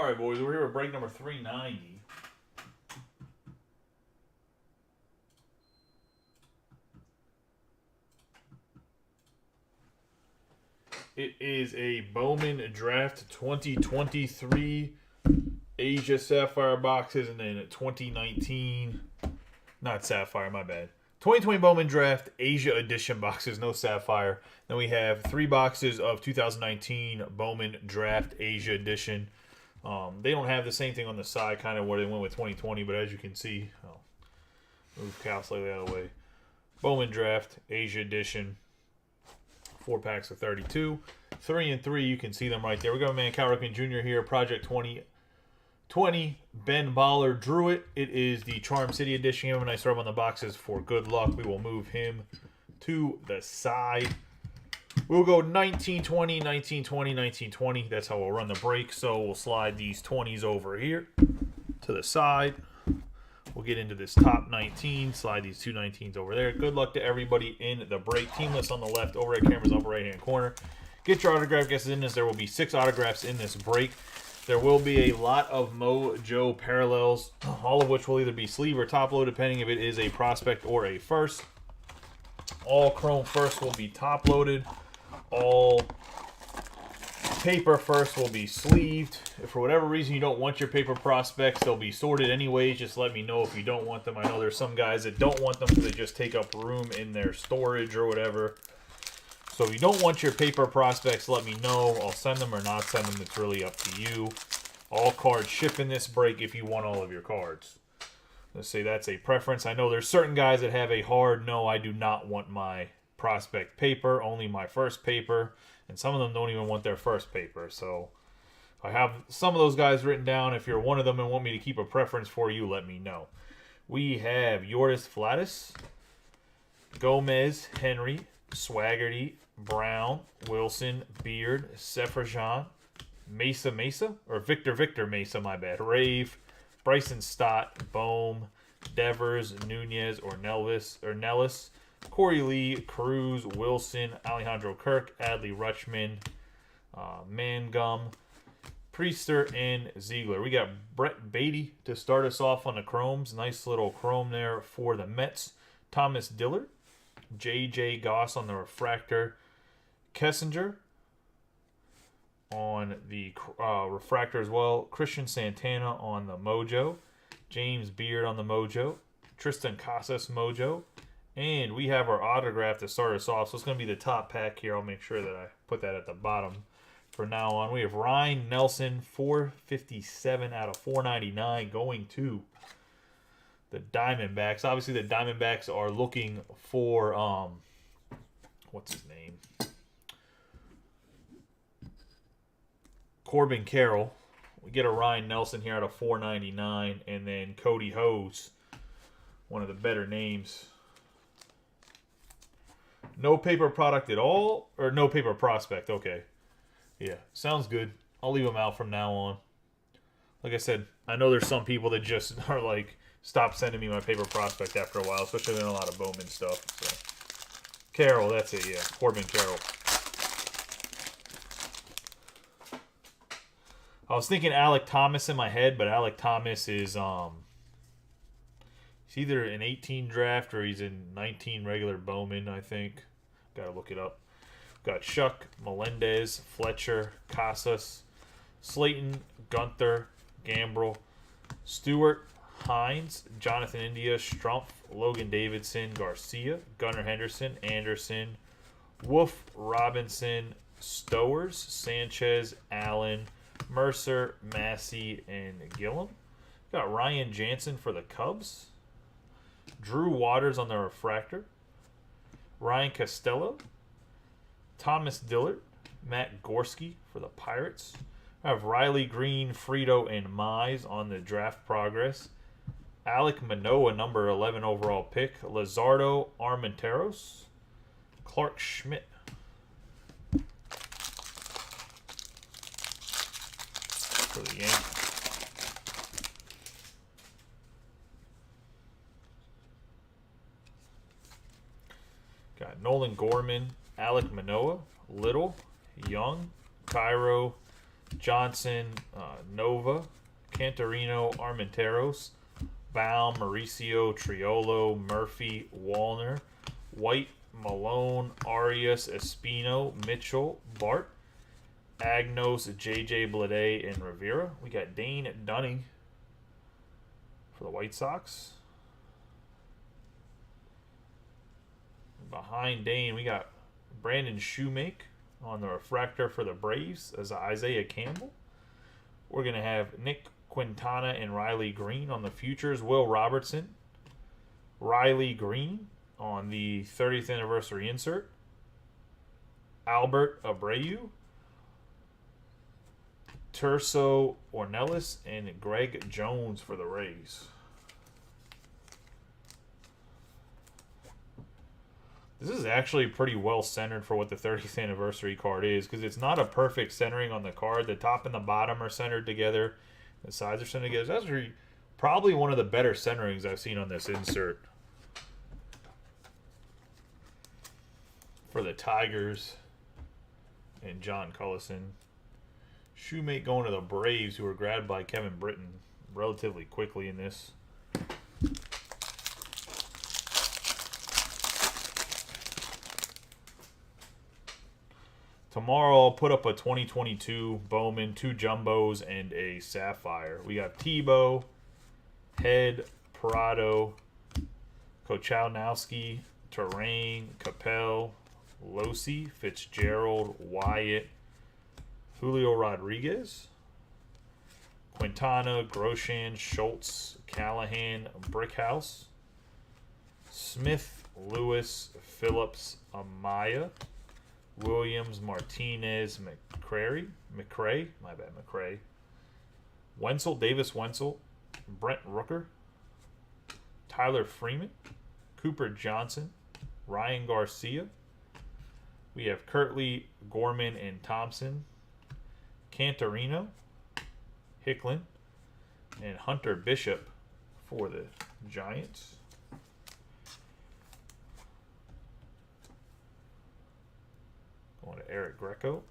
right, boys, we're here with break number 390. It is a Bowman Draft 2023 Asia Sapphire boxes, and then a 2019, not Sapphire, my bad. 2020 Bowman Draft Asia Edition boxes, no Sapphire. Then we have 3 boxes of 2019 Bowman Draft Asia Edition. They don't have the same thing on the side, kind of where they went with 2020, but as you can see, I'll move Cal slightly out of the way. Bowman Draft Asia Edition, 4 packs of 32. 3 and 3, you can see them right there. We got my man Cal Ripken Jr. here, Project 2020. Ben Baller drew it. It is the Charm City Edition. Give him a nice rub on the boxes for good luck. We will move him to the side. We'll go 1920, 1920, 1920. That's how we'll run the break. So we'll slide these 20s over here to the side. We'll get into this top 19. Slide these 2 19s over there. Good luck to everybody in the break. Team list on the left. Overhead cameras upper right-hand corner. Get your autograph guesses in this. There will be 6 autographs in this break. There will be a lot of Mojo parallels, all of which will either be sleeve or top load, depending if it is a prospect or a first. All chrome first will be top loaded. All paper first will be sleeved. If for whatever reason you don't want your paper prospects, they'll be sorted anyways. Just let me know if you don't want them. I know there's some guys that don't want them because they just take up room in their storage or whatever. So if you don't want your paper prospects, let me know. I'll send them or not send them. It's really up to you. All cards ship in this break if you want all of your cards. Let's say that's a preference. I know there's certain guys that have a hard no, I do not want my prospect paper, only my first paper. And some of them don't even want their first paper. So I have some of those guys written down. If you're one of them and want me to keep a preference for you, let me know. We have Yordis Flatus, Gomez, Henry, Swaggerty, Brown, Wilson, Beard, Sefrajan, Mesa, or Victor Mesa, my bad. Rave, Bryson Stott, Bohm, Devers, Nunez, or Nellis, Corey Lee, Cruz, Wilson, Alejandro Kirk, Adley Rutschman, Mangum, Priester, and Ziegler. We got Brett Beatty to start us off on the chromes. Nice little chrome there for the Mets. Thomas Dillard, J.J. Goss on the refractor. Kessinger on the refractor as well. Christian Santana on the Mojo. James Beard on the Mojo. Tristan Casas Mojo. And we have our autograph to start us off. So it's going to be the top pack here. I'll make sure that I put that at the bottom from now on. We have Ryan Nelson, 457 out of 499 going to the Diamondbacks. Obviously, the Diamondbacks are looking for, what's his name? Corbin Carroll. We get a Ryan Nelson here out of 499. And then Cody Hose, one of the better names. No paper product at all? Or no paper prospect. Okay. Yeah, sounds good. I'll leave them out from now on. Like I said, I know there's some people that just are like, stop sending me my paper prospect after a while, especially in a lot of Bowman stuff. So Carroll, that's it, yeah. Corbin Carroll. I was thinking Alec Thomas in my head, but Alec Thomas is he's either an 18 draft or he's in 19 regular Bowman, I think. Gotta look it up. Got Shuck, Melendez, Fletcher, Casas, Slayton, Gunther, Gambrel, Stewart, Hines, Jonathan India, Strumpf, Logan Davidson, Garcia, Gunnar Henderson, Anderson, Wolf, Robinson, Stowers, Sanchez, Allen, Mercer, Massey, and Gillum. Got Ryan Jansen for the Cubs. Drew Waters on the refractor. Ryan Costello. Thomas Dillard. Matt Gorski for the Pirates. I have Riley Green, Frito, and Mize on the draft progress. Alec Manoah, number 11 overall pick. Lazardo Armenteros. Clark Schmidt. For the Yankees. Got Nolan Gorman, Alec Manoah, Little, Young, Cairo, Johnson, Nova, Cantarino, Armenteros, Baum, Mauricio, Triolo, Murphy, Wallner, White, Malone, Arias, Espino, Mitchell, Bart, Agnos, J.J. Bleday, and Rivera. We got Dane Dunning for the White Sox. Behind Dane, we got Brandon Shoemake on the refractor for the Braves as Isaiah Campbell. We're going to have Nick Quintana and Riley Green on the futures. Will Robertson, Riley Green on the 30th anniversary insert. Albert Abreu, Terso Ornelas, and Greg Jones for the Rays. This is actually pretty well centered for what the 30th anniversary card is, because it's not a perfect centering on the card. The top and the bottom are centered together. The sides are centered together. That's actually probably one of the better centerings I've seen on this insert. For the Tigers and John Cullison. Shoemake going to the Braves, who were grabbed by Kevin Britton relatively quickly in this. Tomorrow I'll put up a 2022 Bowman, 2 Jumbos, and a Sapphire. We got Tebow, Head, Parado, Kochanowski, Terrain, Capel, Losi, Fitzgerald, Wyatt, Julio Rodriguez, Quintana, Groshan, Schultz, Callahan, Brickhouse, Smith, Lewis, Phillips, Amaya, Williams, Martinez, McCray, Wenzel, Davis Wenzel, Brent Rooker, Tyler Freeman, Cooper Johnson, Ryan Garcia. We have Kirtley, Gorman, and Thompson, Cantarino, Hicklin, and Hunter Bishop for the Giants. Going to Eric Greco.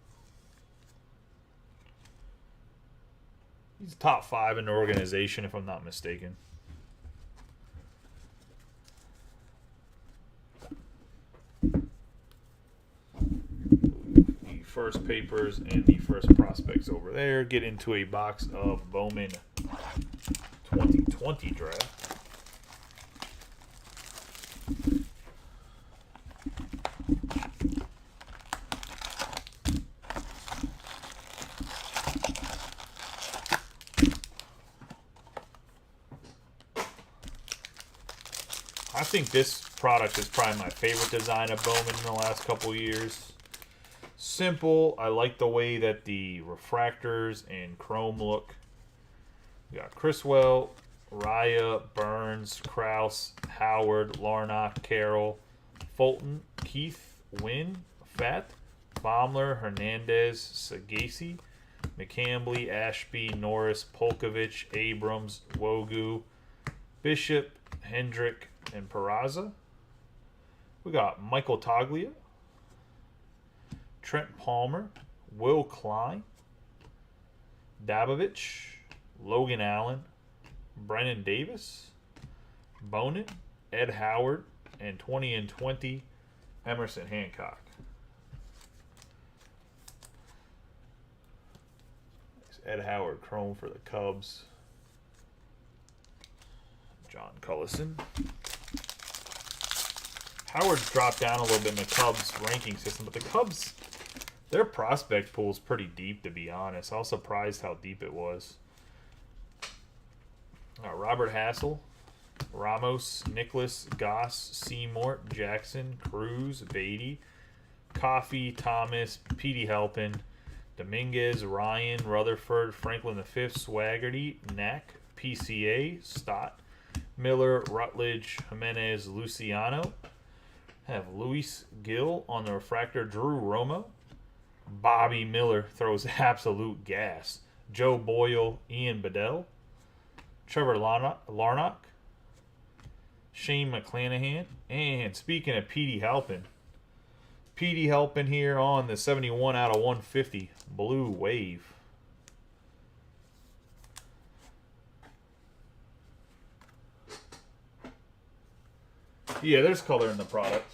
He's top 5 in the organization, if I'm not mistaken. The first papers and the first prospects over there. Get into a box of Bowman 2020 draft. I think this product is probably my favorite design of Bowman in the last couple years. Simple. I like the way that the refractors and chrome look. We got Criswell, Raya, Burns, Krause, Howard, Larnach, Carroll, Fulton, Keith, Wynn, Fat, Baumler, Hernandez, Sagasi, McCambly, Ashby, Norris, Polkovich, Abrams, Wogu, Bishop, Hendrick, and Peraza. We got Michael Toglia, Trent Palmer, Will Klein, Dabovich, Logan Allen, Brennan Davis, Bonin, Ed Howard, and 20 and 20, Emerson Hancock. Ed Howard chrome for the Cubs. John Cullison. Howard's dropped down a little bit in the Cubs ranking system, but the Cubs, their prospect pool is pretty deep, to be honest. I was surprised how deep it was. Robert Hassel, Ramos, Nicholas, Goss, Seymour, Jackson, Cruz, Beatty, Coffey, Thomas, Petey Halpin, Dominguez, Ryan, Rutherford, Franklin V, Swaggerty, Knack, PCA, Stott, Miller, Rutledge, Jimenez, Luciano. Have Luis Gill on the refractor, Drew Romo. Bobby Miller throws absolute gas. Joe Boyle, Ian Bedell. Trevor Larnach. Shane McClanahan. And speaking of Petey Halpin here on the 71 out of 150 Blue Wave. Yeah, there's color in the product.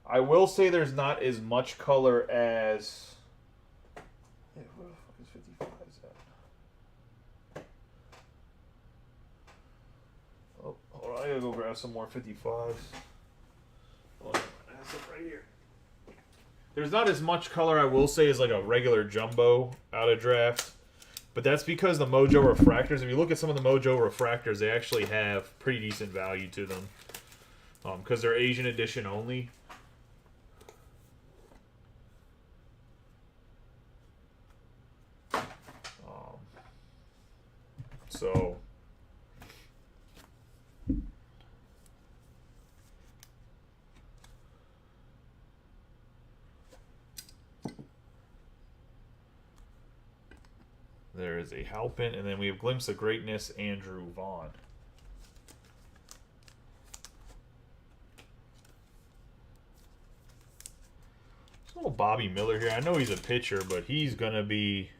I will say there's not as much color as... Yeah, where the fuck is 55 at? Oh, hold on, I gotta go grab some more 55s. Hold on, I have some right here. There's not as much color, I will say, as like a regular jumbo out of draft. But that's because the Mojo refractors, if you look at some of the Mojo refractors, they actually have pretty decent value to them. Because they're Asian edition only. So... there is a Halpin, and then we have Glimpse of Greatness, Andrew Vaughn. There's a little Bobby Miller here. I know he's a pitcher, but he's going to be,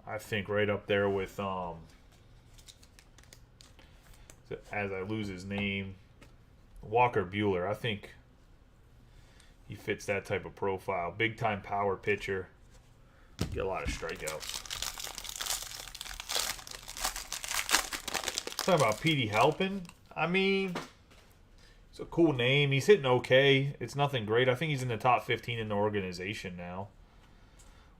I think, right up there with, as I lose his name, Walker Buehler. I think he fits that type of profile. Big-time power pitcher. Get a lot of strikeouts. Talking about Petey Halpin. I mean, it's a cool name. He's hitting okay. It's nothing great. I think he's in the top 15 in the organization now.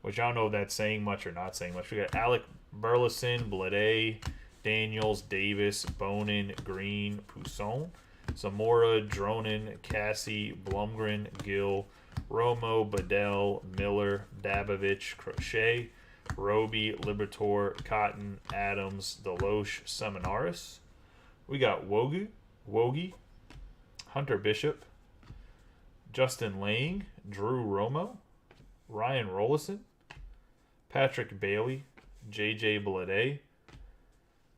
Which I don't know if that's saying much or not saying much. We got Alec Burleson, Blade, Daniels, Davis, Bonin, Green, Pousson, Zamora, Dronin, Cassie, Blumgren, Gill, Romo, Bedell, Miller, Dabovich, Crochet, Roby, Liberatore, Cotton, Adams, Deloche, Seminaris. We got Wogie, Hunter Bishop, Justin Lang, Drew Romo, Ryan Rollison, Patrick Bailey, J.J. Blade,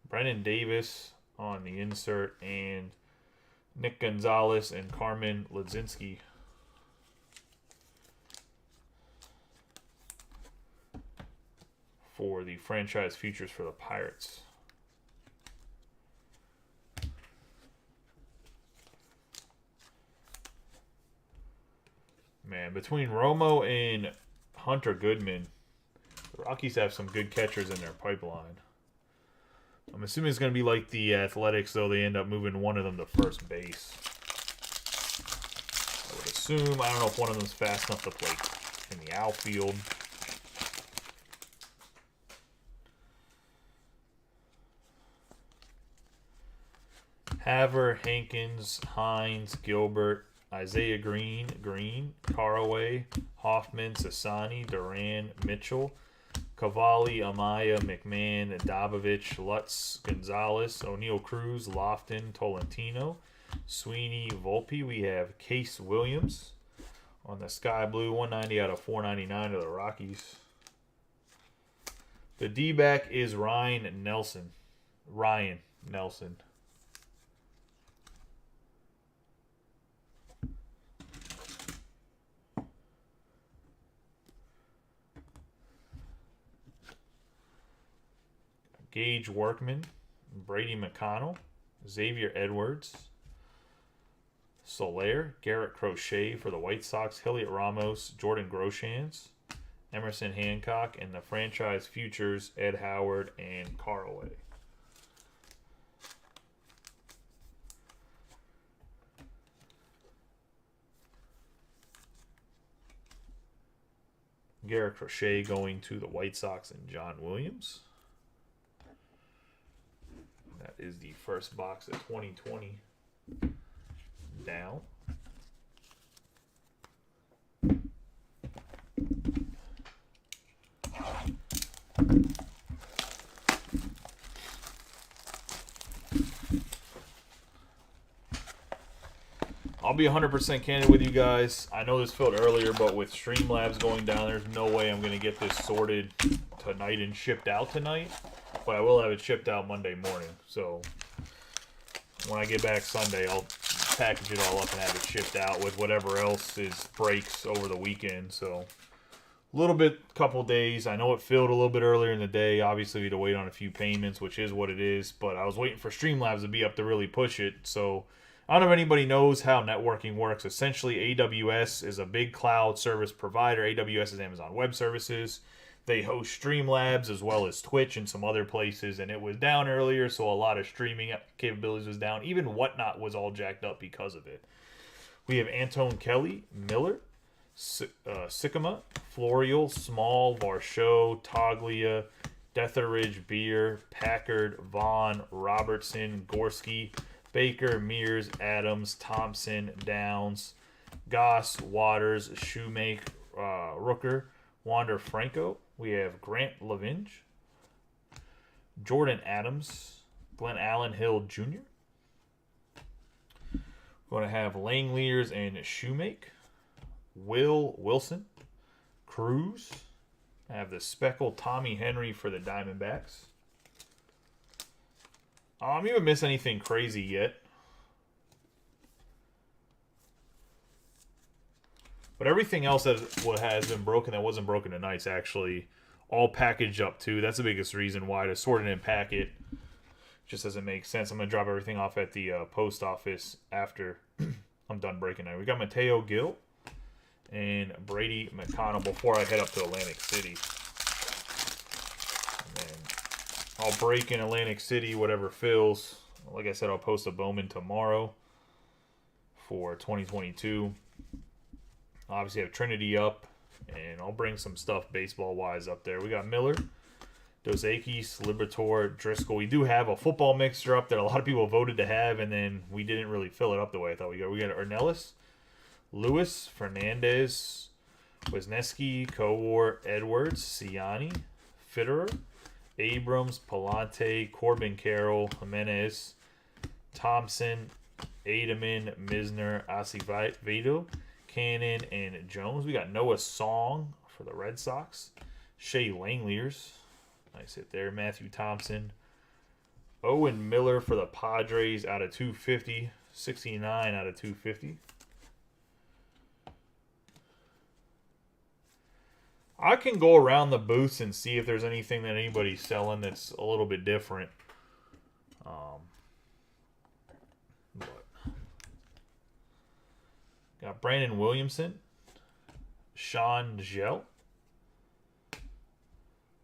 Brennan Davis on the insert, and Nick Gonzalez and Carmen Ledzinski. For the franchise futures for the Pirates. Man, between Romo and Hunter Goodman, the Rockies have some good catchers in their pipeline. I'm assuming it's going to be like the Athletics, though they end up moving one of them to first base. I would assume. I don't know if one of them's fast enough to play in the outfield. Haver, Hankins, Hines, Gilbert, Isaiah Green, Caraway, Hoffman, Sassani, Duran, Mitchell, Cavalli, Amaya, McMahon, Dabovich, Lutz, Gonzalez, O'Neal Cruz, Lofton, Tolentino, Sweeney, Volpe. We have Case Williams on the Sky Blue, 190 out of 499 of the Rockies. The D-back is Ryan Nelson. Gage Workman, Brady McConnell, Xavier Edwards, Soler, Garrett Crochet for the White Sox, Hilliard Ramos, Jordan Groshans, Emerson Hancock, and the franchise futures, Ed Howard and Caraway. Garrett Crochet going to the White Sox and John Williams. That is the first box of 2020 down. I'll be 100% candid with you guys. I know this filled earlier, but with Streamlabs going down, there's no way I'm going to get this sorted tonight and shipped out tonight. But I will have it shipped out Monday morning. So when I get back Sunday, I'll package it all up and have it shipped out with whatever else is breaks over the weekend. So A little bit, couple days. I know it filled a little bit earlier in the day. Obviously, we had to wait on a few payments, which is what it is. But I was waiting for Streamlabs to be up to really push it. So I don't know if anybody knows how networking works. Essentially, AWS is a big cloud service provider. AWS is Amazon Web Services. They host Streamlabs as well as Twitch and some other places. And it was down earlier, so a lot of streaming capabilities was down. Even Whatnot was all jacked up because of it. We have Antone Kelly, Miller, Sycamore, Florial, Small, Varsho, Toglia, Deatheridge, Beer, Packard, Vaughn, Robertson, Gorski, Baker, Mears, Adams, Thompson, Downs, Goss, Waters, Shoemake, Rooker, Wander Franco. We have Grant Lavinge, Jordan Adams, Glenn Allen Hill Jr. We're going to have Langleers and Shoemake. Will Wilson, Cruz. I have the speckled Tommy Henry for the Diamondbacks. I don't even miss anything crazy yet. But everything else that has been broken that wasn't broken tonight's actually all packaged up too. That's the biggest reason why to sort it and pack it just doesn't make sense. I'm going to drop everything off at the post office after I'm done breaking it. We got Mateo Gill and Brady McConnell before I head up to Atlantic City. And then I'll break in Atlantic City, whatever fills. Like I said, I'll post a Bowman tomorrow for 2022. Obviously, I have Trinity up, and I'll bring some stuff baseball-wise up there. We got Miller, Dos Equis, Liberatore, Driscoll. We do have a football mixture up that a lot of people voted to have, and then we didn't really fill it up the way I thought we got. We got Ornelas, Lewis, Fernandez, Wisniewski, Kowar, Edwards, Ciani, Fitterer, Abrams, Palante, Corbin Carroll, Jimenez, Thompson, Ademan, Misner, Acevedo, Cannon, and Jones. We got Noah Song for the Red Sox. Shea Langleers. Nice hit there. Matthew Thompson. Owen Miller for the Padres out of 250. 69 out of 250. I can go around the booths and see if there's anything that anybody's selling that's a little bit different. Got Brandon Williamson, Sean Gell.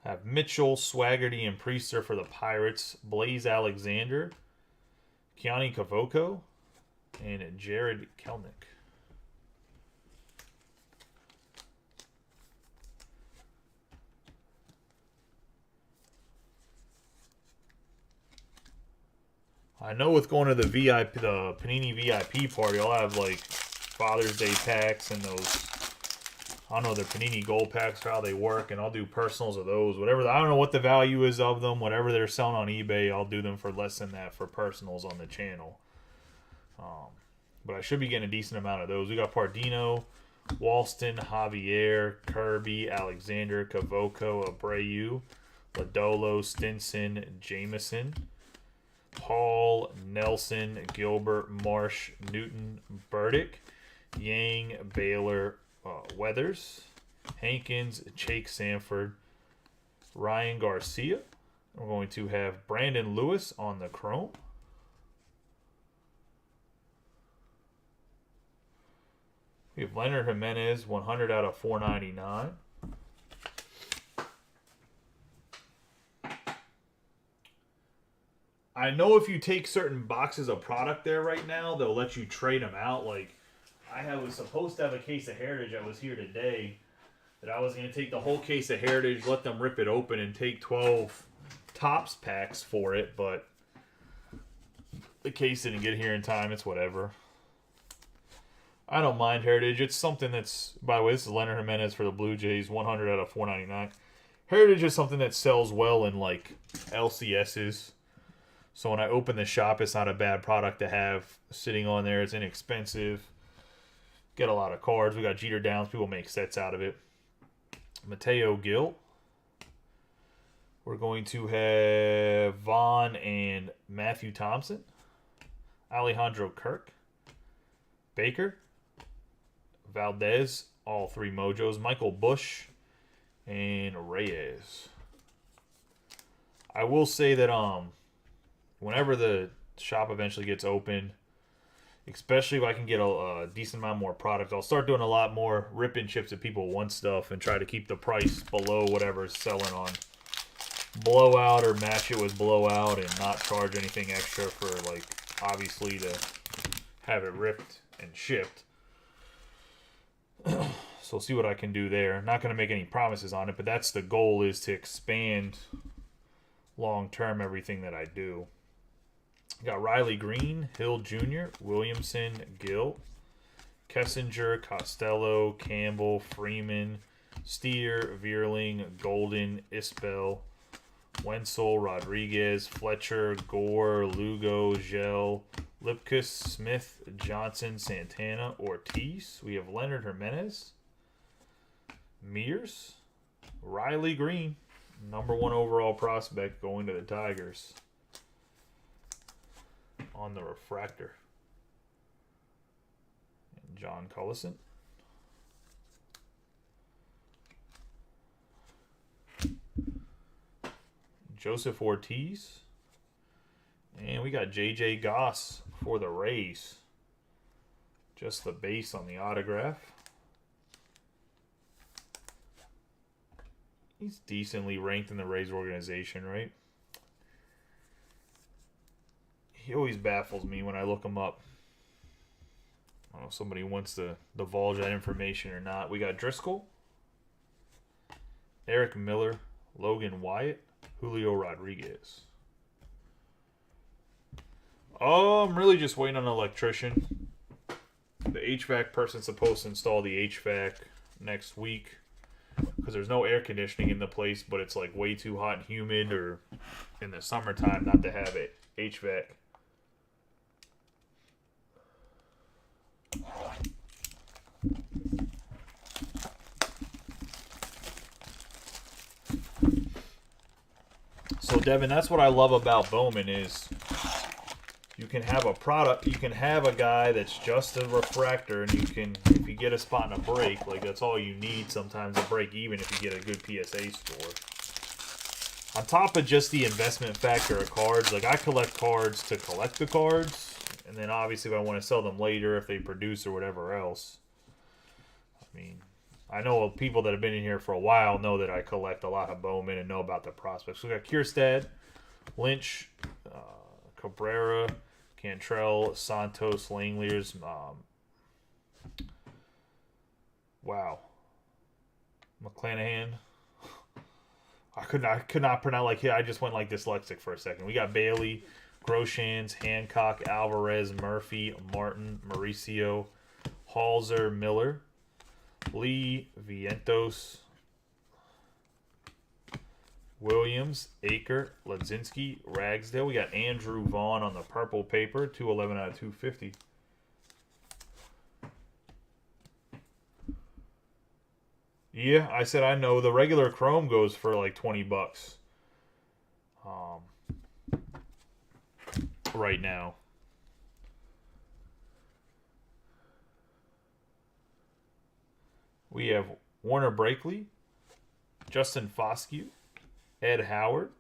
Have Mitchell, Swaggerty, and Priester for the Pirates. Blaze Alexander, Keani Cavoko, and Jared Kelnick. I know with going to the Panini VIP party, I'll have like Father's Day packs and those, I don't know, the Panini Gold packs, how they work, and I'll do personals of those. Whatever, I don't know what the value is of them. Whatever they're selling on eBay, I'll do them for less than that for personals on the channel. But I should be getting a decent amount of those. We got Pardino, Walston, Javier, Kirby, Alexander, Cavoko, Abreu, Lodolo, Stinson, Jameson, Hall, Nelson, Gilbert, Marsh, Newton, Burdick, Yang, Baylor, Weathers, Hankins, Jake Sanford, Ryan Garcia. We're going to have Brandon Lewis on the Chrome. We have Leonard Jimenez, 100 out of 499. I know if you take certain boxes of product there right now, they'll let you trade them out. Like, was supposed to have a case of Heritage. I was here today. That I was going to take the whole case of Heritage, let them rip it open, and take 12 Topps packs for it. But the case didn't get here in time. It's whatever. I don't mind Heritage. It's something that's, by the way, this is Leonard Jimenez for the Blue Jays, 100 out of 499. Heritage is something that sells well in, like, LCSs. So when I open the shop, it's not a bad product to have sitting on there. It's inexpensive. Get a lot of cards. We got Jeter Downs. People make sets out of it. Mateo Gill. We're going to have Vaughn and Matthew Thompson. Alejandro Kirk. Baker. Valdez. All three Mojos. Michael Bush. and Reyes. I will say that whenever the shop eventually gets open, especially if I can get a decent amount more product, I'll start doing a lot more rip-in chips if people want stuff and try to keep the price below whatever's selling on Blowout or match it with Blowout and not charge anything extra for, like, obviously to have it ripped and shipped. So we'll see what I can do there. Not going to make any promises on it, but that's the goal, is to expand long-term everything that I do. Got Riley Green, Hill Jr., Williamson, Gill, Kessinger, Costello, Campbell, Freeman, Steer, Vierling, Golden, Isbell, Wenzel, Rodriguez, Fletcher, Gore, Lugo, Gel, Lipkus, Smith, Johnson, Santana, Ortiz. We have Leonard Jimenez, Mears, Riley Green, #1 overall prospect going to the Tigers on the refractor. And John Cullison. Joseph Ortiz. And we got J.J. Goss for the Rays. Just the base on the autograph. He's decently ranked in the Rays organization, right? He always baffles me when I look him up. I don't know if somebody wants to divulge that information or not. We got Driscoll, Eric Miller, Logan Wyatt, Julio Rodriguez. Oh, I'm really just waiting on an electrician. The HVAC person's supposed to install the HVAC next week because there's no air conditioning in the place, but it's like way too hot and humid, or in the summertime not to have it HVAC. So Devin, that's what I love about Bowman, is you can have a product, you can have a guy that's just a refractor, and you can, if you get a spot in a break, like that's all you need sometimes to break even if you get a good PSA score. On top of just the investment factor of cards, like I collect cards to collect the cards, and then obviously if I want to sell them later, if they produce or whatever else. I mean, I know people that have been in here for a while know that I collect a lot of Bowman and know about the prospects. So we got Kierstad, Lynch, Cabrera, Cantrell, Santos, Langeliers. Wow. McClanahan. I could not pronounce, like, yeah, I just went like dyslexic for a second. We got Bailey, Groshans, Hancock, Alvarez, Murphy, Martin, Mauricio, Halzer, Miller, Lee, Vientos, Williams, Aker, Ledzinski, Ragsdale. We got Andrew Vaughn on the purple paper, 211 out of 250. Yeah, I said I know. The regular Chrome goes for like $20 right now. We have Warner Brakely, Justin Foscue, Ed Howard,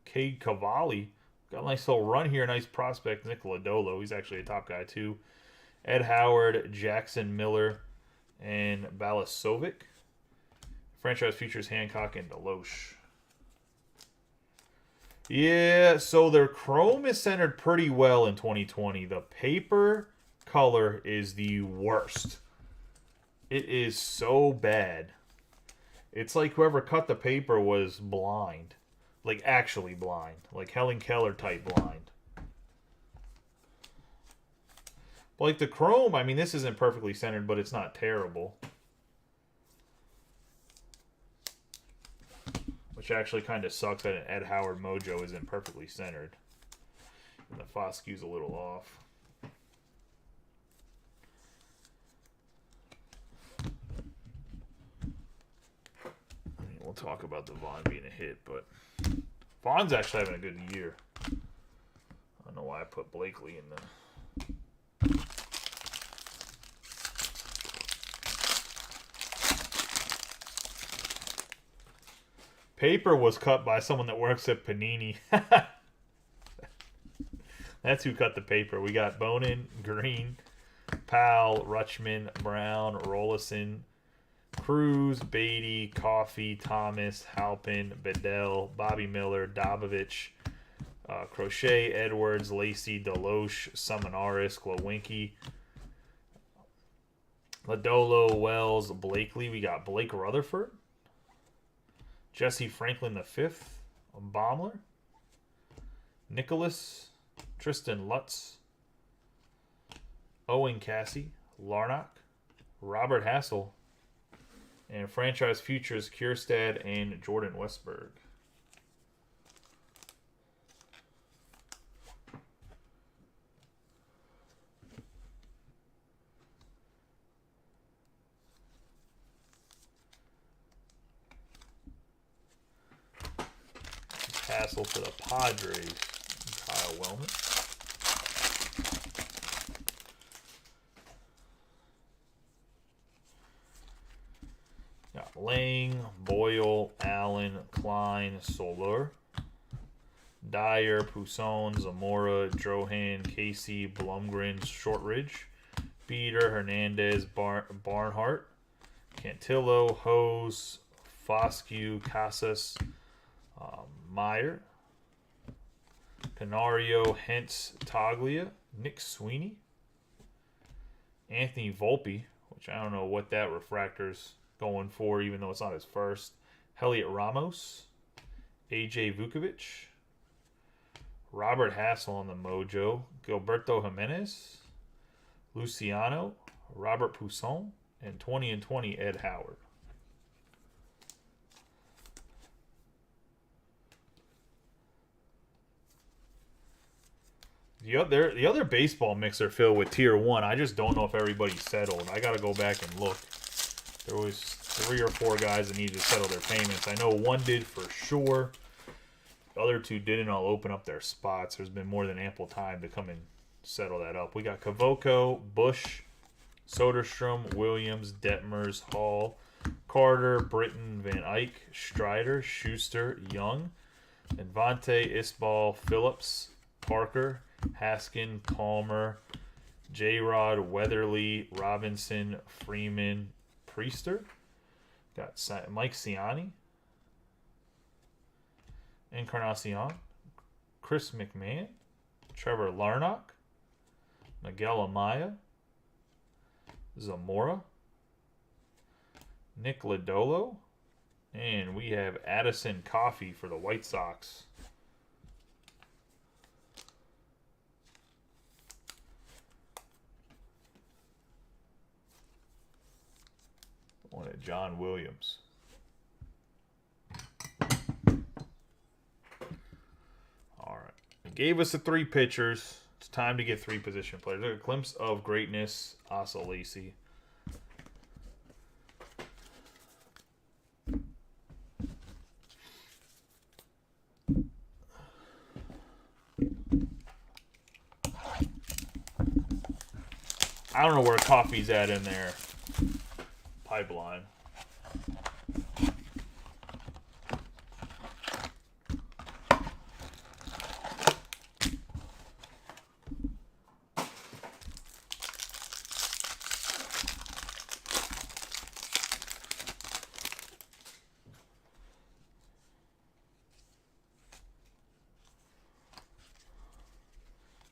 Cade Cavalli. Got a nice little run here. Nice prospect, Nick Lodolo. He's actually a top guy too. Ed Howard, Jackson Miller, and Balasovic. Franchise features Hancock and Deloche. Yeah, so their chrome is centered pretty well in 2020. The paper color is the worst. It is so bad. It's like whoever cut the paper was blind. Like, actually blind. Like Helen Keller type blind. But like the chrome, I mean, this isn't perfectly centered, but it's not terrible. Which actually kind of sucks that an Ed Howard Mojo isn't perfectly centered. And the Foscue's a little off. I mean, we'll talk about the Vaughn being a hit, but Vaughn's actually having a good year. I don't know why I put Blakely in the... Paper was cut by someone that works at Panini. That's who cut the paper. We got Bowman, Green, Powell, Rutschman, Brown, Rollison, Cruz, Beatty, Coffey, Thomas, Halpin, Bedell, Bobby Miller, Dobovich, Crochet, Edwards, Lacey, Deloche, Summonaris, Glowinky, Ladolo, Wells, Blakely. We got Blake Rutherford, Jesse Franklin V, Baumler, Nicholas, Tristan Lutz, Owen Cassie, Larnock, Robert Hassel, and franchise futures Kierstad and Jordan Westberg. Hassel for the Padres, Kyle Wellman. Got Lang, Boyle, Allen, Klein, Soler, Dyer, Pousson, Zamora, Drohan, Casey, Blumgren, Shortridge, Beater, Hernandez, Barnhart, Cantillo, Hose, Foscue, Casas, Meyer, Canario, Hentz, Taglia, Nick Sweeney, Anthony Volpe, which I don't know what that refractor's going for, even though it's not his first. Heliot Ramos, AJ Vukovic, Robert Hassel on the Mojo, Gilberto Jimenez, Luciano, Robert Pousson, and 20 and 20 Ed Howard. The other baseball mixer filled with tier 1. I just don't know if everybody's settled. I got to go back and look. There was 3 or 4 guys that needed to settle their payments. I know one did for sure. The other 2 didn't. I'll open up their spots. There's been more than ample time to come and settle that up. We got Kavoko, Bush, Soderstrom, Williams, Detmers, Hall, Carter, Britton, Van Eyck, Strider, Schuster, Young, Invante, Isbal, Phillips, Parker, Haskin, Palmer, J-Rod, Weatherly, Robinson, Freeman, Priester. Got Mike Ciani, Encarnacion, Chris McMahon, Trevor Larnock, Miguel Amaya, Zamora, Nick Lodolo, and we have Addison Coffey for the White Sox. One at John Williams. All right. It gave us the 3 pitchers. It's time to get 3 position players. Look, a glimpse of greatness, Asa Lacy. I don't know where Coffee's at in there. Pipeline.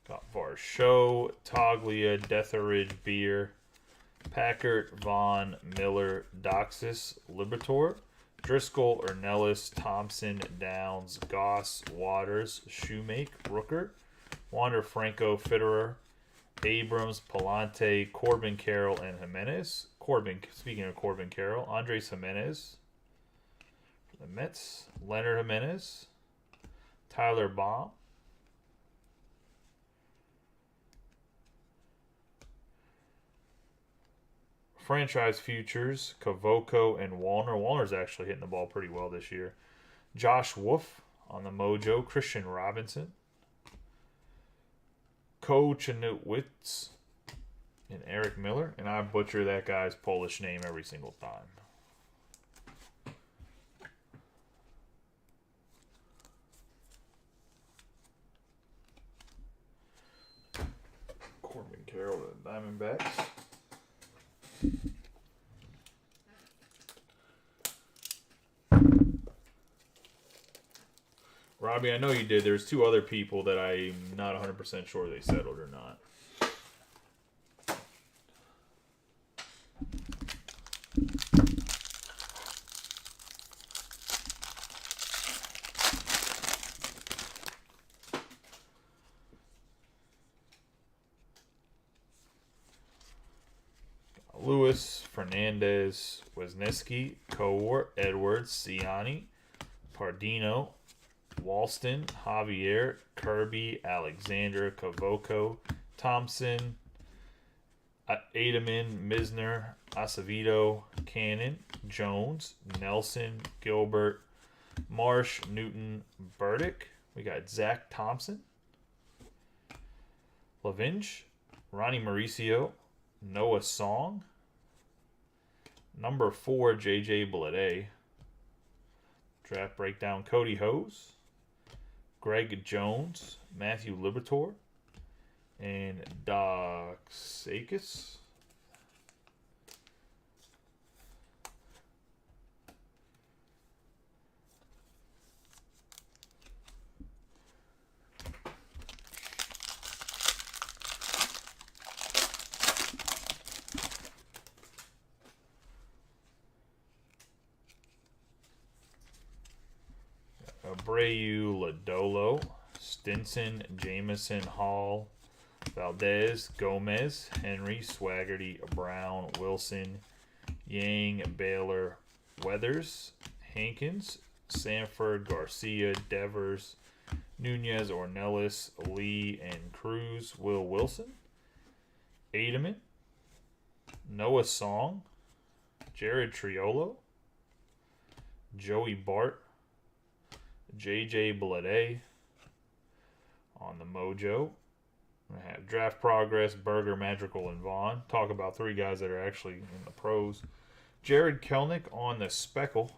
Got Varsho, Toglia, Detheridge, Beer, Packard, Vaughn, Miller, Doxis, Libertor, Driscoll, Ornelas, Thompson, Downs, Goss, Waters, Shoemake, Rooker, Wander Franco, Fitterer, Abrams, Palante, Corbin Carroll, and Jimenez. Speaking of Corbin Carroll, Andres Jimenez for the Mets, Leonard Jimenez, Tyler Baum, franchise futures, Kavoko and Wallner. Wallner's actually hitting the ball pretty well this year. Josh Wolf on the Mojo. Christian Robinson. Ko Chanutwitz and Eric Miller. And I butcher that guy's Polish name every single time. Diamondbacks. Robbie, I know you did. There's 2 other people that I'm not 100% sure they settled or not. Lewis, Fernandez, Wisniewski, Cowart, Edwards, Ciani, Pardino, Walston, Javier, Kirby, Alexander, Cavoco, Thompson, Ademan, Misner, Acevedo, Cannon, Jones, Nelson, Gilbert, Marsh, Newton, Burdick. We got Zach Thompson, Lavinge, Ronnie Mauricio, Noah Song, number 4, J.J. Bleday, draft breakdown, Cody Hose, Greg Jones, Matthew Liberatore, and Doc Sakis. Abreu, Lodolo, Stinson, Jameson, Hall, Valdez, Gomez, Henry, Swaggerty, Brown, Wilson, Yang, Baylor, Weathers, Hankins, Sanford, Garcia, Devers, Nunez, Ornelas, Lee, and Cruz, Will Wilson, Ademan, Noah Song, Jared Triolo, Joey Bart, J.J. Bleday on the Mojo. I have Draft Progress, Berger, Madrigal, and Vaughn. Talk about 3 guys that are actually in the pros. Jared Kelnick on the Speckle.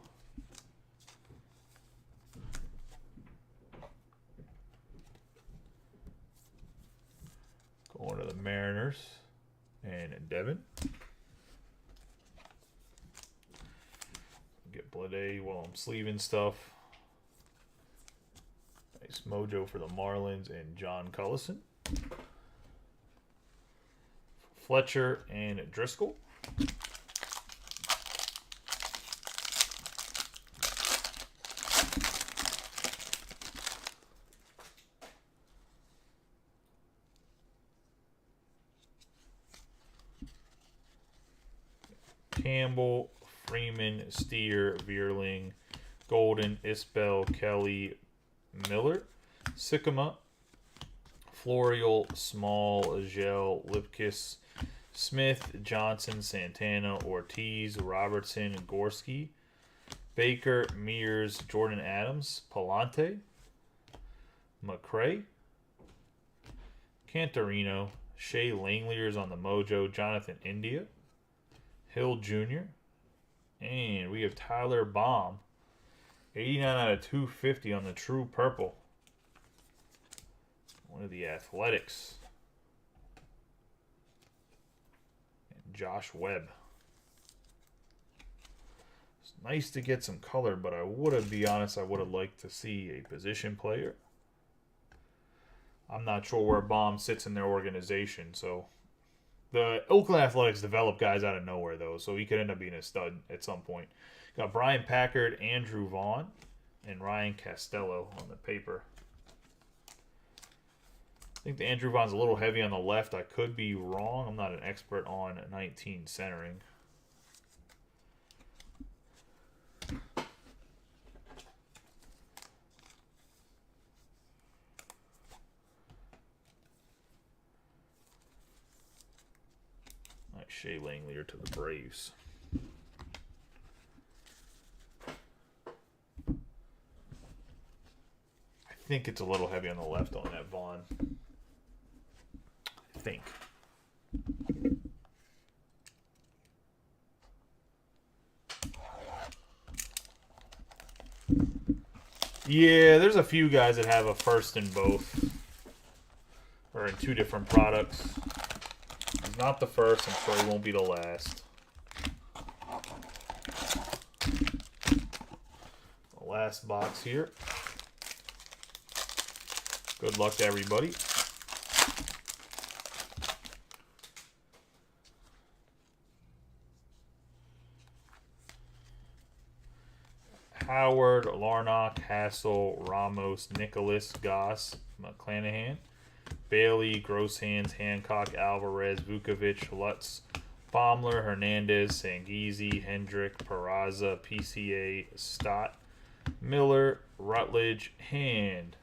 Going to the Mariners and Devin. Get Bleday while I'm sleeving stuff. Nice Mojo for the Marlins and John Cullison. Fletcher and Driscoll. Campbell, Freeman, Steer, Vierling, Golden, Isbell, Kelly, Miller, Sycamore, Florial, Small, Gel, Lipkiss, Smith, Johnson, Santana, Ortiz, Robertson, Gorski, Baker, Mears, Jordan Adams, Palante, McCray, Cantorino, Shea Langlier's on the Mojo, Jonathan India, Hill Jr., and we have Tyler Baum, 89 out of 250 on the True Purple. One of the Athletics. And Josh Webb. It's nice to get some color, but I would have, be honest, I would have liked to see a position player. I'm not sure where Baum sits in their organization, so the Oakland Athletics develop guys out of nowhere, though, so he could end up being a stud at some point. Got Brian Packard, Andrew Vaughn, and Ryan Castello on the paper. I think the Andrew Vaughn's a little heavy on the left. I could be wrong. I'm not an expert on 19 centering. Nice Shea Langelier to the Braves. I think it's a little heavy on the left on that Vaughn. I think. Yeah, there's a few guys that have a first in both. Or in 2 different products. There's Not the first. I'm sure he won't be the last. The last box here. Good luck to everybody. Howard, Larnock, Hassel, Ramos, Nicholas, Goss, McClanahan, Bailey, Grosshans, Hancock, Alvarez, Vukovic, Lutz, Baumler, Hernandez, Sangizi, Hendrick, Peraza, PCA, Stott, Miller, Rutledge, Hand.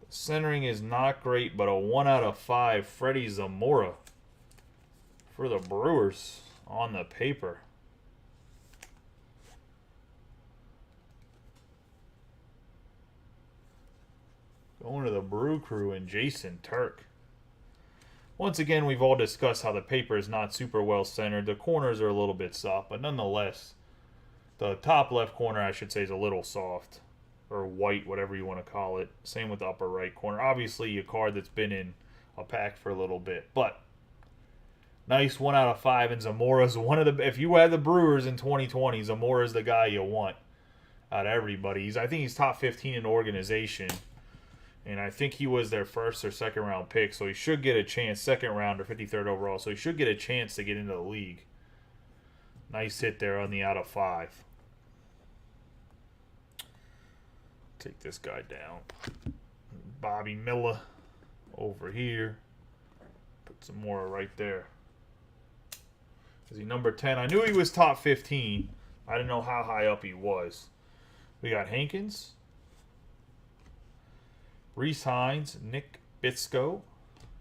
Centering is not great, but a 1 out of 5. Freddie Zamora for the Brewers on the paper. Going to the Brew Crew and Jason Turk. Once again, we've all discussed how the paper is not super well centered. The corners are a little bit soft, but nonetheless, the top left corner, I should say, is a little soft. Or white, whatever you want to call it. Same with the upper right corner. Obviously, a card that's been in a pack for a little bit. But, nice 1 out of 5. And Zamora's one of the... If you had the Brewers in 2020, Zamora's the guy you want out of everybody. I think he's top 15 in the organization. And I think he was their first or second round pick. So he should get a chance. Second round or 53rd overall. So he should get a chance to get into the league. Nice hit there on the out of 5. Take this guy down. Bobby Miller over here. Put some more right there. Is he number 10? I knew he was top 15. I didn't know how high up he was. We got Hankins, Reese Hines, Nick Bitsko,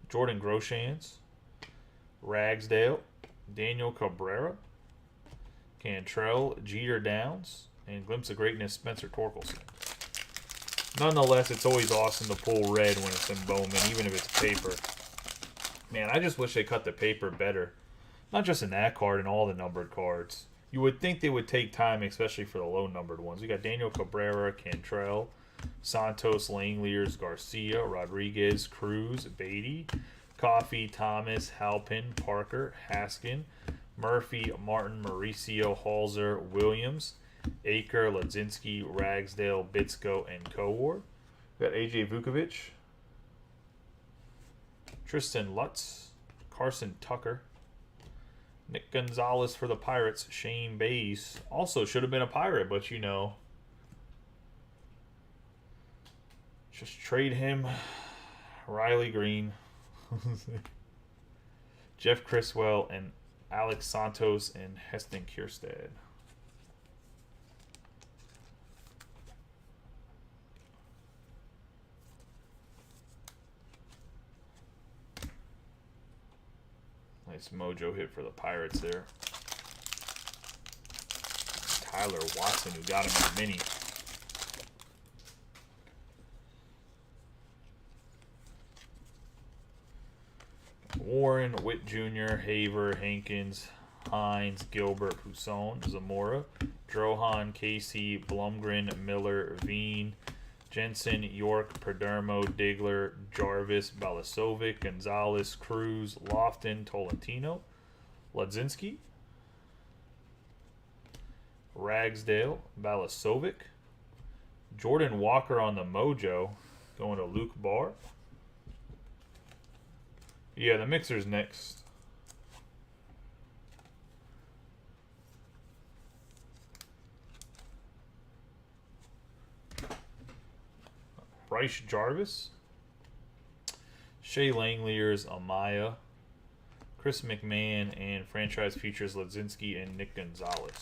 Jordan Groshans, Ragsdale, Daniel Cabrera, Cantrell, Jeter Downs, and Glimpse of Greatness, Spencer Torkelson. Nonetheless, it's always awesome to pull red when it's in Bowman, even if it's paper. Man, I just wish they cut the paper better. Not just in that card, in all the numbered cards. You would think they would take time, especially for the low-numbered ones. We got Daniel Cabrera, Cantrell, Santos, Langeliers, Garcia, Rodriguez, Cruz, Beatty, Coffey, Thomas, Halpin, Parker, Haskin, Murphy, Martin, Mauricio, Halzer, Williams, Aker, Ladzinski, Ragsdale, Bitsko, and Kowar. We got AJ Vukovic, Tristan Lutz, Carson Tucker, Nick Gonzalez for the Pirates, Shane Bays. Also should have been a Pirate, but you know, just trade him. Riley Green, Jeff Criswell, and Alex Santos and Heston Kierstad. Nice mojo hit for the Pirates there. Tyler Watson, who got him in the mini. Warren, Witt Jr., Haver, Hankins, Hines, Gilbert, Pousson, Zamora, Drohan, Casey, Blumgren, Miller, Veen, Jensen, York, Perdermo, Digler, Jarvis, Balasovic, Gonzalez, Cruz, Lofton, Tolentino, Ladzinski, Ragsdale, Balasovic, Jordan Walker on the mojo, going to Luke Barr. Yeah, the mixer's next. Bryce Jarvis, Shea Langeliers, Amaya, Chris McMahon, and franchise features Ladzinski and Nick Gonzalez.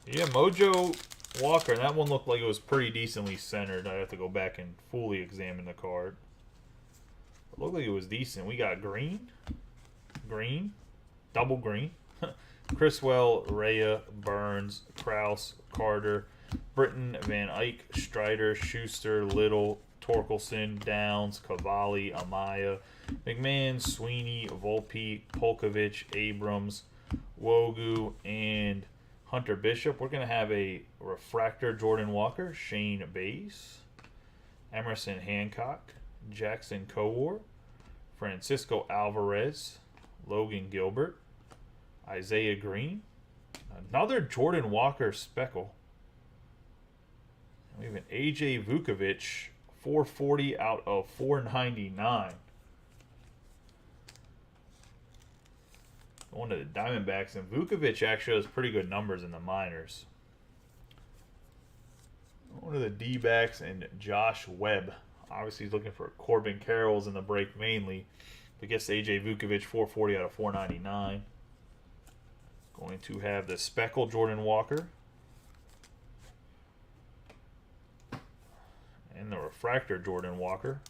Yeah, Mojo Walker, that one looked like it was pretty decently centered. I have to go back and fully examine the card. It looked like it was decent. We got green, double green. Criswell, Rhea, Burns, Krause, Carter, Britton, Van Eyck, Strider, Schuster, Little, Torkelson, Downs, Cavalli, Amaya, McMahon, Sweeney, Volpe, Polkovich, Abrams, Wogu, and Hunter Bishop. We're going to have a refractor Jordan Walker, Shane Bays, Emerson Hancock, Jackson Kowar, Francisco Alvarez, Logan Gilbert, Isaiah Green, another Jordan Walker speckle. We have an AJ Vukovic, 440 out of 499. Going to the Diamondbacks, and Vukovic actually has pretty good numbers in the minors. Going to the D-backs and Josh Webb. Obviously, he's looking for Corbin Carrolls in the break mainly. But gets AJ Vukovic, 440 out of 499. Going to have the speckle Jordan Walker. And the refractor Jordan Walker.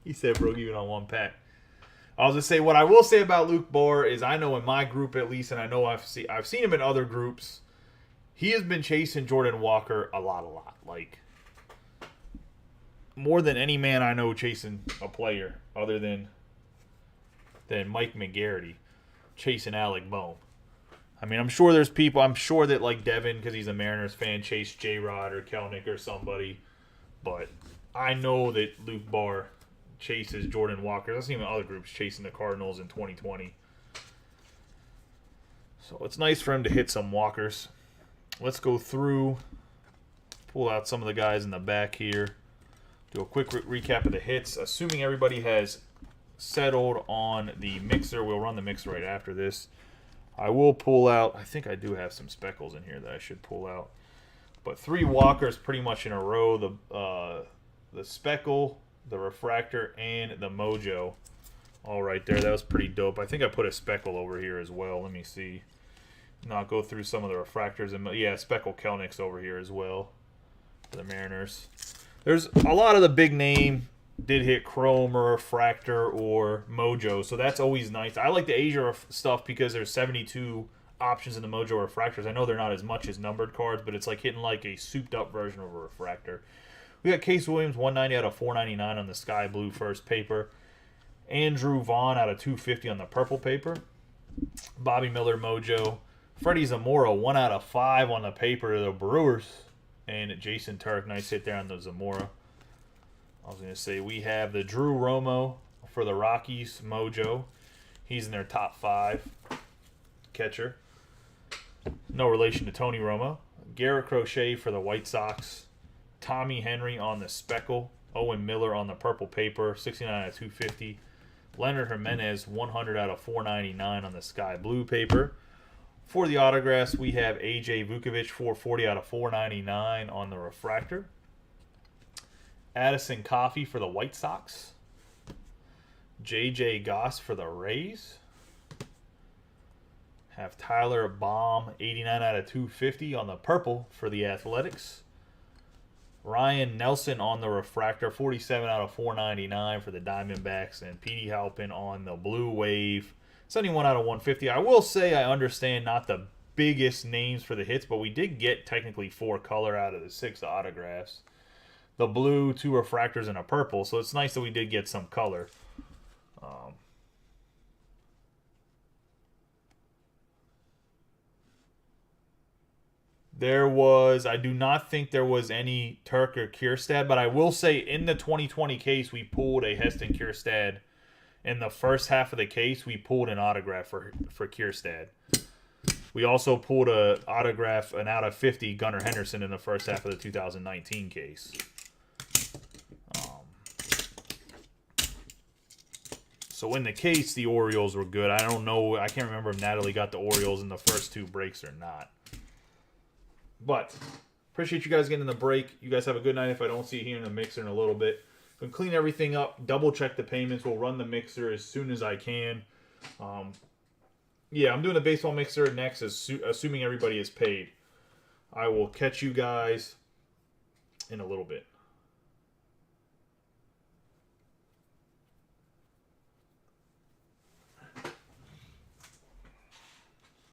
He said broke even on one pack. I was going to say, what I will say about Luke Barr is I know in my group at least, and I know I've seen him in other groups, he has been chasing Jordan Walker a lot. Like, more than any man I know chasing a player other than Mike McGarity chasing Alec Bohm. I mean, I'm sure there's people, I'm sure that like Devin, because he's a Mariners fan, chased J-Rod or Kelnick or somebody. But I know that Luke Barr chases Jordan Walker. I've seen even other groups chasing the Cardinals in 2020. So it's nice for him to hit some walkers. Let's go through, pull out some of the guys in the back here. Do a quick recap of the hits. Assuming everybody has settled on the mixer, we'll run the mixer right after this. I will pull out, I think I do have some speckles in here that I should pull out. But 3 walkers pretty much in a row. The speckle, the refractor, and the mojo. All right there. That was pretty dope. I think I put a speckle over here as well. Let me see. Now I'll go through some of the refractors. And yeah, speckle Kelnick's over here as well for the Mariners. There's a lot of the big name did hit chrome or refractor or mojo, so that's always nice. I like the Asia stuff because there's 72 options in the mojo refractors. I know they're not as much as numbered cards, but it's like hitting like a souped up version of a refractor. We got Case Williams, 190 out of 499 on the sky blue first paper. Andrew Vaughn out of 250 on the purple paper. Bobby Miller mojo. Freddie Zamora, 1 out of 5 on the paper to the Brewers. And Jason Turk, nice hit there on the Zamora. I was going to say we have the Drew Romo for the Rockies mojo. He's in their top 5 catcher. No relation to Tony Romo. Garrett Crochet for the White Sox. Tommy Henry on the speckle. Owen Miller on the purple paper, 69 out of 250. Leonard Jimenez, 100 out of 499 on the sky blue paper. For the autographs, we have AJ Vukovic, 440 out of 499 on the refractor. Addison Coffey for the White Sox. JJ Goss for the Rays. Have Tyler Baum, 89 out of 250 on the purple for the Athletics. Ryan Nelson on the refractor, 47 out of 499 for the Diamondbacks. And Petey Halpin on the Blue Wave, 71 out of 150. I will say I understand not the biggest names for the hits, but we did get technically 4 color out of the 6 autographs. The blue, 2 refractors, and a purple. So it's nice that we did get some color. There was, I do not think there was any Turk or Kierstad, but I will say in the 2020 case, we pulled a Heston Kierstad. In the first half of the case, we pulled an autograph for Kierstad. We also pulled an autograph, an out of 50 Gunnar Henderson in the first half of the 2019 case. So in the case, the Orioles were good. I don't know, I can't remember if Natalie got the Orioles in the first 2 breaks or not. But appreciate you guys getting in the break. You guys have a good night if I don't see you here in the mixer in a little bit. We'll clean everything up, double check the payments. We'll run the mixer as soon as I can. Yeah, I'm doing the baseball mixer next, assuming everybody is paid. I will catch you guys in a little bit.